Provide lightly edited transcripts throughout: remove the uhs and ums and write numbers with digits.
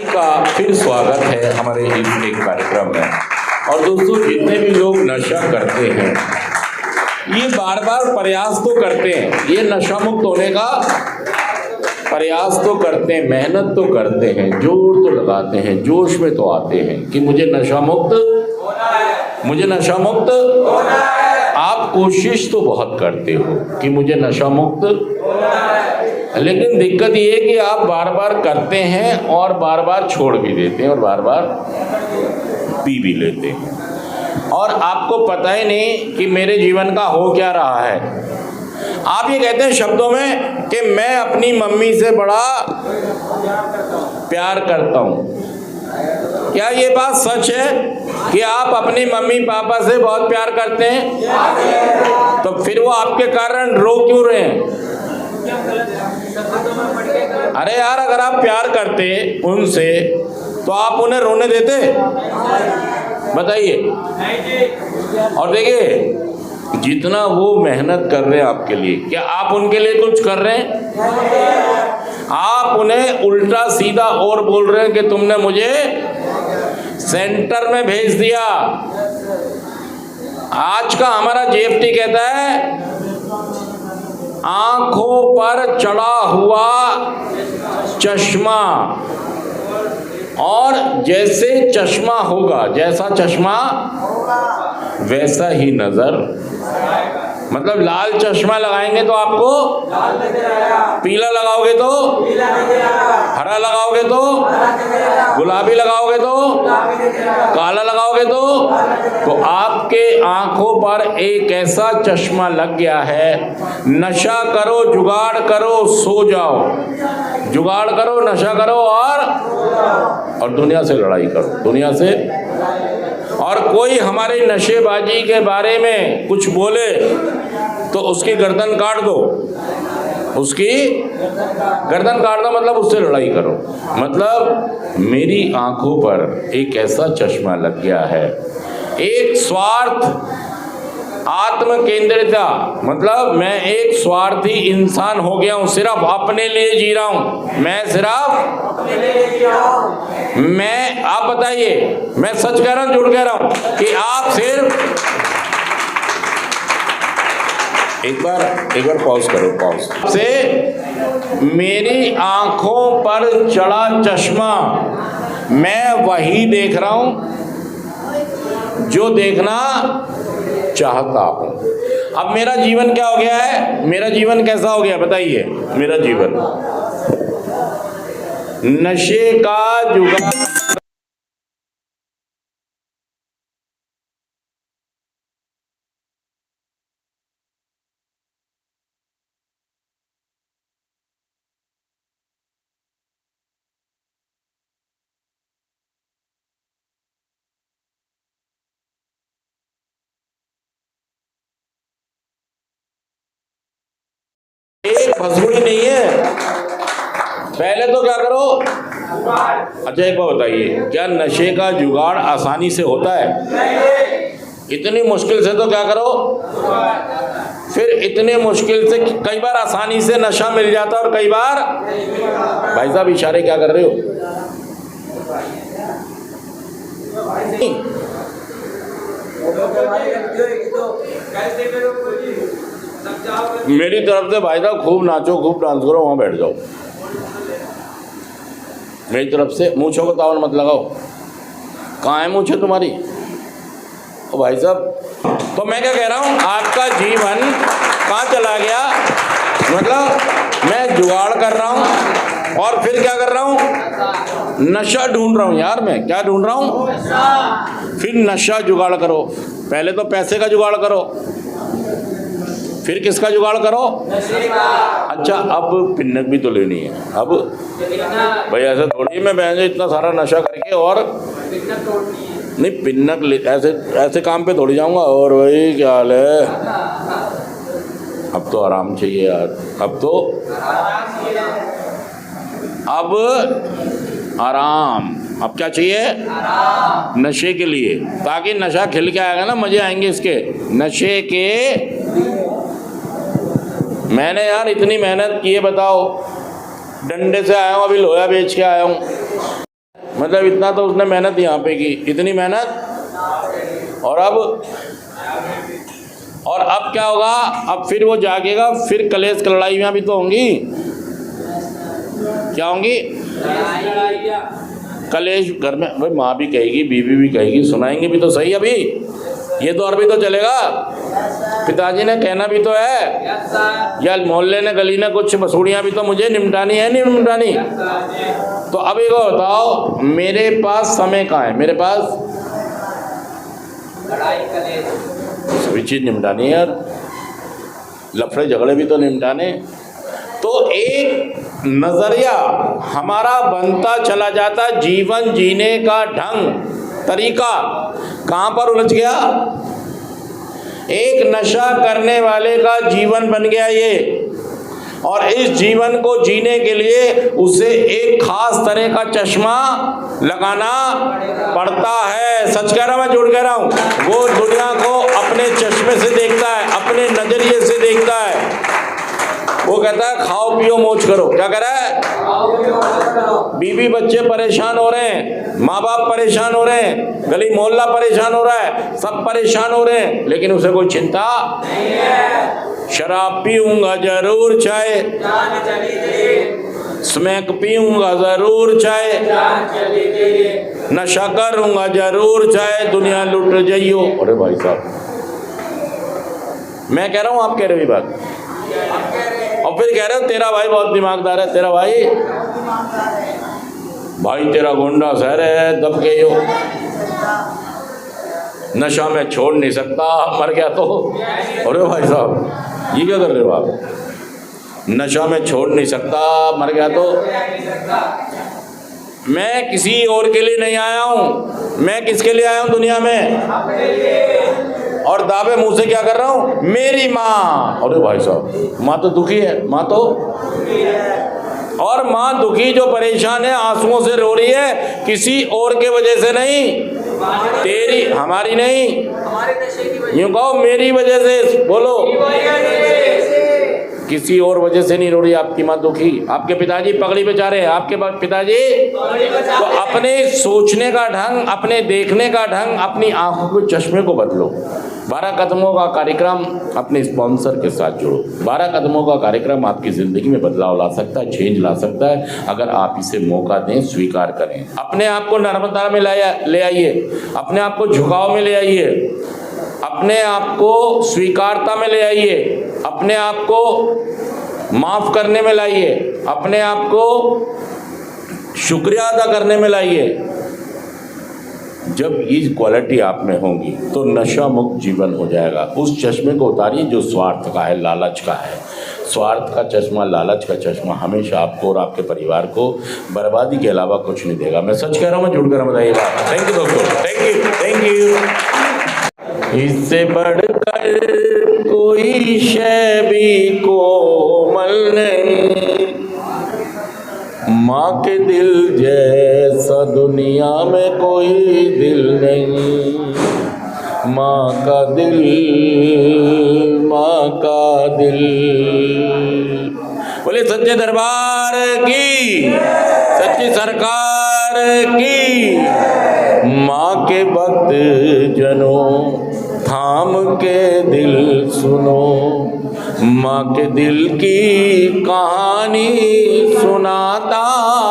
का फिर स्वागत है हमारे इस एक कार्यक्रम में। और दोस्तों, जितने भी लोग नशा करते हैं ये बार बार प्रयास तो करते हैं, ये नशा मुक्त होने का प्रयास तो करते हैं, मेहनत तो करते हैं, जोर तो लगाते हैं, जोश में तो आते हैं कि मुझे नशा मुक्त होना है। आप कोशिश तो बहुत करते हो कि मुझे नशा मुक्त, लेकिन दिक्कत ये है कि आप बार बार करते हैं और बार बार छोड़ भी देते हैं और बार बार पी भी लेते हैं और आपको पता ही नहीं कि मेरे जीवन का हो क्या रहा है। आप ये कहते हैं शब्दों में कि मैं अपनी मम्मी से बड़ा प्यार करता हूँ। क्या ये बात सच है कि आप अपनी मम्मी पापा से बहुत प्यार करते हैं? तो फिर वो आपके कारण रो क्यों रहे हैं? अरे यार, अगर आप प्यार करते उनसे तो आप उन्हें रोने देते? बताइए। और देखिए, जितना वो मेहनत कर रहे हैं आपके लिए, क्या आप उनके लिए कुछ कर रहे हैं? आप उन्हें उल्टा सीधा और बोल रहे हैं कि तुमने मुझे सेंटर में भेज दिया। आज का हमारा जीएफटी कहता है आंखों पर चढ़ा हुआ चश्मा, और जैसे चश्मा होगा, जैसा चश्मा वैसा ही नजर। मतलब लाल चश्मा लगाएंगे तो आपको पीला लगाओगे तो, हरा लगाओगे तो, गुलाबी लगाओगे तो, काला लगाओगे तो आपके आंखों पर एक ऐसा चश्मा लग गया है। नशा करो, जुगाड़ करो, सो जाओ। जुगाड़ करो, नशा करो और दुनिया से लड़ाई करो, दुनिया से। और कोई हमारे नशेबाजी के बारे में कुछ बोले तो उसकी गर्दन काट दो, उसकी गर्दन काट दो, मतलब उससे लड़ाई करो। मतलब मेरी आंखों पर एक ऐसा चश्मा लग गया है, एक स्वार्थ, आत्म केंद्रिता, मतलब मैं एक स्वार्थी इंसान हो गया हूं, सिर्फ अपने लिए जी रहा हूं, मैं सिर्फ अपने लिए जी रहा हूं। मैं, आप बताइए, मैं सच कह रहा हूं, झूठ कह रहा हूं कि आप सिर्फ एक बार पॉज करो, पॉज से। मेरी आंखों पर चढ़ा चश्मा, मैं वही देख रहा हूं जो देखना चाहता हूं। अब मेरा जीवन क्या हो गया है? मेरा जीवन कैसा हो गया बताइए? मेरा जीवन नशे का जुगाड़। एक फसगुड़ी नहीं है। पहले तो क्या करो? अच्छा, एक बात बताइए, क्या नशे का जुगाड़ आसानी से होता है? इतनी मुश्किल से तो क्या करो? फिर इतने मुश्किल से, कई बार आसानी से नशा मिल जाता है और कई बार, भाई साहब इशारे क्या कर रहे हो? मेरी तरफ से भाई साहब खूब नाचो, खूब डांस करो, वहां बैठ जाओ। मेरी तरफ से मूंछों को तावन मत लगाओ। कहाँ है मूंछें तुम्हारी? ओ भाई साहब, तो मैं क्या कह रहा हूँ, आपका जीवन कहाँ चला गया? मतलब मैं जुगाड़ कर रहा हूँ और फिर क्या कर रहा हूँ? नशा ढूंढ रहा हूँ। यार मैं क्या ढूंढ रहा हूँ? फिर नशा जुगाड़ करो। पहले तो पैसे का जुगाड़ करो, फिर किसका जुगाड़ करो? अच्छा, अब पिन्नक भी तो लेनी है। अब भाई ऐसे थोड़ी मैं बहन इतना सारा नशा करके और नहीं पिन्नक ले, ऐसे काम पे थोड़ी जाऊंगा। और भाई क्या हाल है? अब तो आराम चाहिए यार, अब आराम। अब क्या चाहिए? नशे के लिए, ताकि नशा खिल के आएगा ना, मजे आएंगे इसके नशे के। मैंने यार इतनी मेहनत की है, बताओ, डंडे से आया हूँ, अभी लोहा बेच के आया हूँ। मतलब इतना तो उसने मेहनत यहाँ पे की, इतनी मेहनत। और अब क्या होगा? अब फिर वो जागेगा, फिर कलेश लड़ाइयाँ भी तो होंगी। क्या होंगी? कलेश घर में। भाई माँ भी कहेगी, बीवी भी कहेगी, सुनाएंगे भी तो सही। अभी ये दौर भी तो चलेगा। पिताजी ने कहना भी तो है, या मोहल्ले ने गली ने कुछ मसूड़ियाँ भी तो मुझे निपटानी है, नहीं निपटानी? तो अब एक बताओ, मेरे पास समय कहाँ है? मेरे पास सभी चीज़ निपटानी है यार, लफड़े झगड़े भी तो निपटाने। तो एक नज़रिया हमारा बनता चला जाता, जीवन जीने का ढंग तरीका कहाँ पर उलझ गया? एक नशा करने वाले का जीवन बन गया ये। और इस जीवन को जीने के लिए उसे एक खास तरह का चश्मा लगाना पड़ता है। सच कह रहा हूं, मैं झूठ कह रहा हूं? वो दुनिया को अपने चश्मे से देखता है, अपने नजरिए से देखता है। वो कहता है खाओ पियो मौज करो। क्या कह रहा है? बीवी बच्चे परेशान हो रहे हैं, माँ बाप परेशान हो रहे हैं, गली मोहल्ला परेशान हो रहा है, सब परेशान हो रहे हैं, लेकिन उसे कोई चिंता नहीं है। शराब पीऊंगा जरूर, चाहे स्मैक पीऊंगा जरूर, चाहे नशा करूंगा जरूर, चाहे दुनिया लुट जाइयो। अरे भाई साहब, मैं कह रहा हूं, आप कह रहे हो बात? और फिर कह रहे हो तेरा भाई बहुत दिमागदार है। तेरा भाई तेरा गुंडा सहर है, दब गई हो, नशा में छोड़ नहीं सकता, मर गया तो। अरे भाई साहब, ये क्या कर रहे हो आप? नशा में छोड़ नहीं सकता, मर गया तो। मैं किसी और के लिए नहीं आया हूं, मैं किसके लिए आया हूं दुनिया में? और दावे मुंह से क्या कर रहा हूं? मेरी माँ। अरे भाई साहब, माँ तो दुखी है, माँ तो, और माँ दुखी जो परेशान है, आंसुओं से रो रही है, किसी और के वजह से नहीं, तेरी हमारी नहीं, यूं कहो मेरी वजह से। बोलो, किसी और वजह से नहीं रो रही आपकी माँ दुखी। आपके पिताजी पगड़ी पे जा रहे हैं, आपके पिताजी तो अपने सोचने का ढंग, अपने देखने का ढंग, अपनी आंखों के चश्मे को बदलो। 12 कदमों का कार्यक्रम अपने स्पॉन्सर के साथ जुड़ो। 12 कदमों का कार्यक्रम आपकी ज़िंदगी में बदलाव ला सकता है, चेंज ला सकता है, अगर आप इसे मौका दें, स्वीकार करें। अपने आप को नर्मता में ले आइए, अपने आप को झुकाव में ले आइए, अपने आप को स्वीकारता में ले आइए, अपने आप को माफ़ करने में लाइए, अपने आप को शुक्रिया अदा करने में लाइए। जब ये क्वालिटी आप में होंगी तो नशा मुक्त जीवन हो जाएगा। उस चश्मे को उतारिए जो स्वार्थ का है, लालच का है। स्वार्थ का चश्मा, लालच का चश्मा हमेशा आपको और आपके परिवार को बर्बादी के अलावा कुछ नहीं देगा। मैं सच कह रहा हूँ, मैं झूठ कर रहा हूँ, बताइए बात। थैंक यू दोस्तों, थैंक यू। इससे बढ़कर कोई शय भी कोमल नहीं, माँ के दिल जैसा दुनिया में कोई दिल नहीं। माँ का दिल, माँ का दिल। बोले सच्चे दरबार की, सच्ची सरकार की। माँ के भक्त जनों थाम के दिल सुनो, माँ के दिल की कहानी सुनाता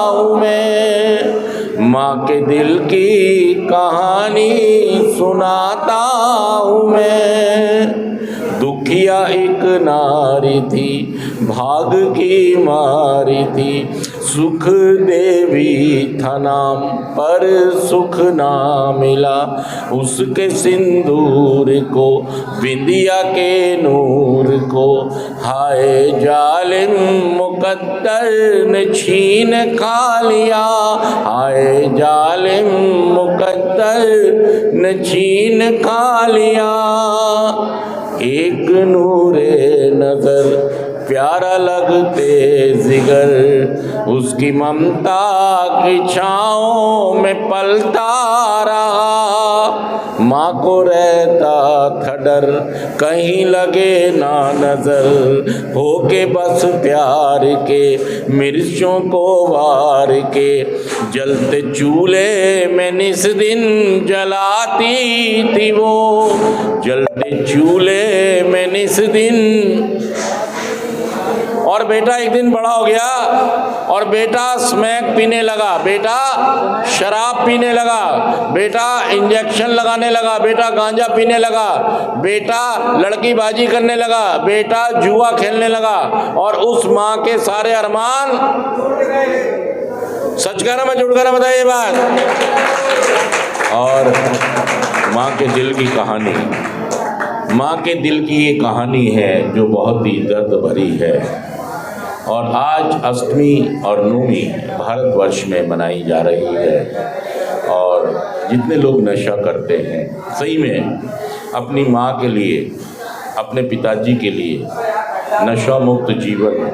हूँ मैं। माँ के दिल की कहानी सुनाता हूँ मैं। दुखिया एक नारी थी, भाग की मारी थी, सुख देवी था नाम पर सुख ना मिला। उसके सिंदूर को, बिंदिया के नूर को, हाय जालिम मुकद्दर ने छीन खा लिया। हाय जालिम मुकद्दर ने छीन खा लिया। एक नूरे नजर प्यारा लगते जिगर, उसकी ममता की छाँव में पलता रहा। माँ को रहता था डर कहीं लगे ना नजर, होके बस प्यार के मिर्चों को वार के, जलते चूल्हे में निस दिन जलाती थी वो, जलते चूल्हे में निस दिन। और बेटा एक दिन बड़ा हो गया और बेटा स्मैक पीने लगा, बेटा शराब पीने लगा, बेटा इंजेक्शन लगाने लगा, बेटा गांजा पीने लगा, बेटा लड़कीबाजी करने लगा, बेटा जुआ खेलने लगा, और उस माँ के सारे अरमान सच कहना मैं झूठ कहना, बताइए बात। और माँ के दिल की कहानी, माँ के दिल की ये कहानी है जो बहुत ही दर्द भरी है। और आज अष्टमी और नवमी भारतवर्ष में मनाई जा रही है। और जितने लोग नशा करते हैं, सही में अपनी माँ के लिए, अपने पिताजी के लिए नशा मुक्त जीवन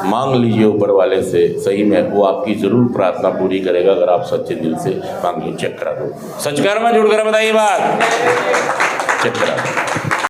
मांग लीजिए ऊपर वाले से, सही में वो आपकी ज़रूर प्रार्थना पूरी करेगा अगर आप सच्चे दिल से मांगिए। चेक करा दो, सच कर मैं झूठ कर बताइए बात, चेक करा दो।